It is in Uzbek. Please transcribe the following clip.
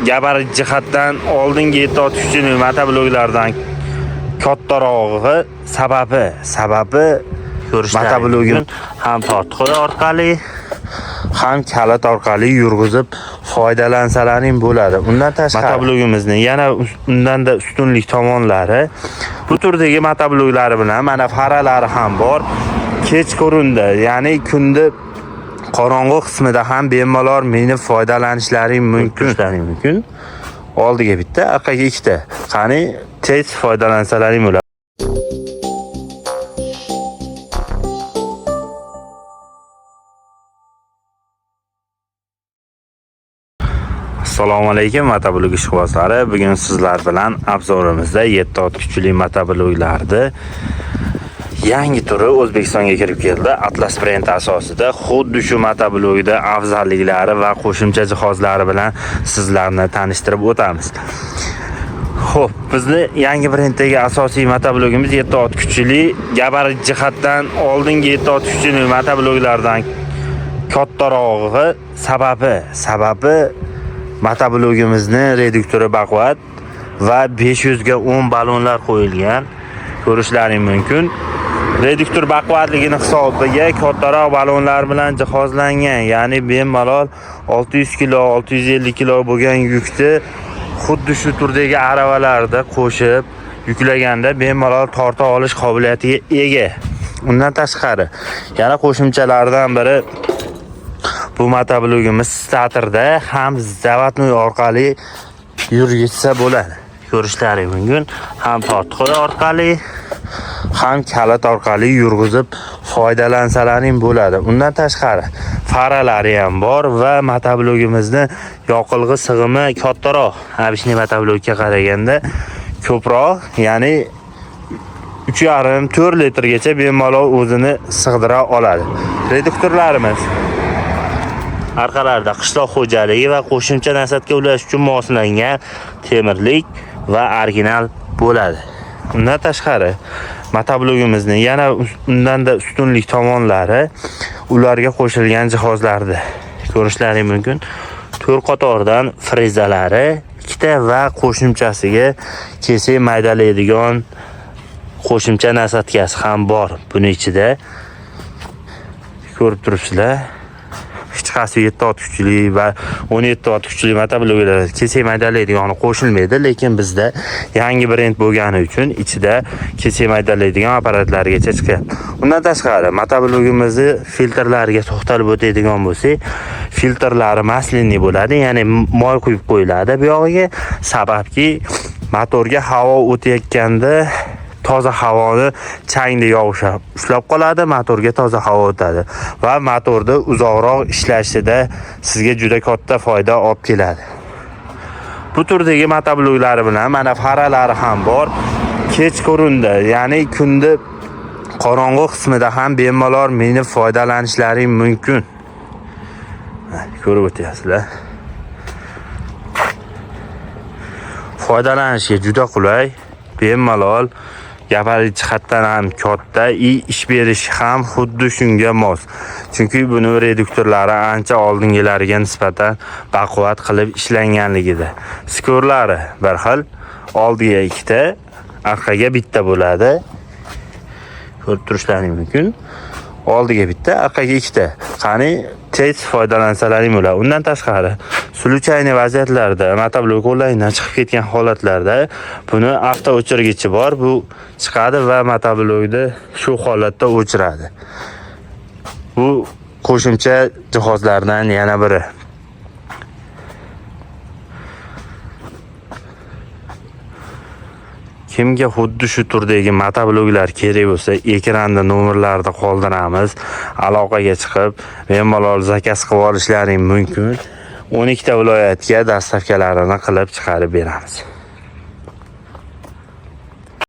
gabarit jihatdan oldingi 763 motobloklardan kattarog'i sababi motoblogim ham tortqi orqali ham kalit orqali yurg'izib foydalansalaring bo'ladi. Undan tashqari motoblogimizni yana undanda ustunlik tomonlari bu turdagi motobloklar bilan mana faralari ham bor. Kechqurunda, ya'ni kunda qorong'u qismida ham bemalol minib foydalanishlaring mumkin. Oldiga bitta, orqaga ikkita. Qani tez foydalansalaring bo'ladi. Assalomu alaykum motoblog ishqibozlari. Bugun sizlar bilan obzorimizda 7 ot kuchli motobloglarni yangi turi O'zbekistonga kirib keldi. Atlas brend asosida xuddi shu motoblogda afzalliklari va qo'shimcha jihozlari bilan sizlarni tanishtirib o'tamiz. Xo'p, bizni yangi brenddagi asosiy motoblogimiz 7 ot kuchli, gabarit jihatdan oldingi 7 ot kuchli motobloglardan kattarog'i sababi motoblogimizni reduktori baquvvat va 500 ga 10 ballonlar qo'yilgan. Ko'rishlaring mumkin. Reduktor baquvvatligini hisobiga kattaroq ballonlar bilan jihozlangan, ya'ni bemalol 600 kg, 650 kg bo'lgan yukni xuddi shu turdagi aravalarda qo'shib yuklaganda bemalol torta olish qobiliyatiga ega. Undan tashqari yana qo'shimchalardan biri bu motoblogimiz statorda ham zavatnoy orqali yurgizsa bo'ladi. Ko'rishlaring mumkin. Ham tortqi orqali ham kalit orqali yurg'izib foydalansalaring bo'ladi. Undan tashqari faralari ham bor va motoblogimizni yoqilg'i sig'imi kattaroq. Abishniy motoblogga qaraganda ko'proq, ya'ni 3,5-4 litrgacha bemalol o'zini sig'dira oladi. Reduktorlarimiz orqalarida qishloq xo'jaligi va qo'shimcha nasatga ulash uchun moslangan temirlik va original bo'ladi. Undan tashqari motoblogimizni yana undanda ustunlik tomonlari ularga qo'shilgan jihozlarda ko'rishlaring mumkin. 4 qatordan frezalari, ikkita va qo'shimchasiga kesak maydalaydigan qo'shimcha nasatkasi ham bor. Buning ichida ko'rib turibsizlar. Hech qaysi 7 ot kuchli va 17 ot kuchli motobloglar kesak maydalaydigani qo'shilmaydi, lekin bizda yangi brend bo'lgani uchun ichida kesak maydalaydigan apparatlargacha chiqadi. Undan tashqari motoblogimizni filtrlariga to'xtalib o'tadigan bo'lsak, filtrlari maslinli bo'ladi, ya'ni moy quyib qo'yiladi bu yog'iga, sababki motorga havo o'tayotganda toza havoni changda yog'ishab ushlab qoladi, motorga toza havo o'tadi va motorda uzoqroq ishlashida sizga juda katta foyda olib keladi. Bu turdagi motobloglar bilan mana faralari ham bor. Kechqurunda, ya'ni kunda qorong'u qismida ham bemalol minib foydalanishlaring mumkin. Ko'rib o'tyapsizlar. Foydalanishga juda qulay, bemalol, gabarit jihatdan ham katta, ish berish ham xuddi shunga mos. Chunki buni reduktorlari ancha oldingilariga nisbatan baquvvat qilib ishlanganligida. Skorlari bir xil, oldiga ikkita, orqaga bitta bo'ladi. Ko'rib turishlaring mumkin. Oldiga bitta, orqaga ikkita. Qani tez foydalansalaring bo'ladi. Undan tashqari suluchayni vaziyatlarda, motoblok onlayndan chiqib ketgan holatlarda buni avto o'chirgichi bor. Bu chiqadi va motoblokni shu holatda o'chiradi. Bu qo'shimcha jihozlardan yana biri. Kimga xuddi shu turdagi motobloglar kerak bo'lsa, ekranda nomerlarni qoldiramiz. Aloqaga chiqib, bemalol zakaz qilib olishlaring mumkin. 12 ta viloyatga dastavkalarini qilib chiqarib beramiz.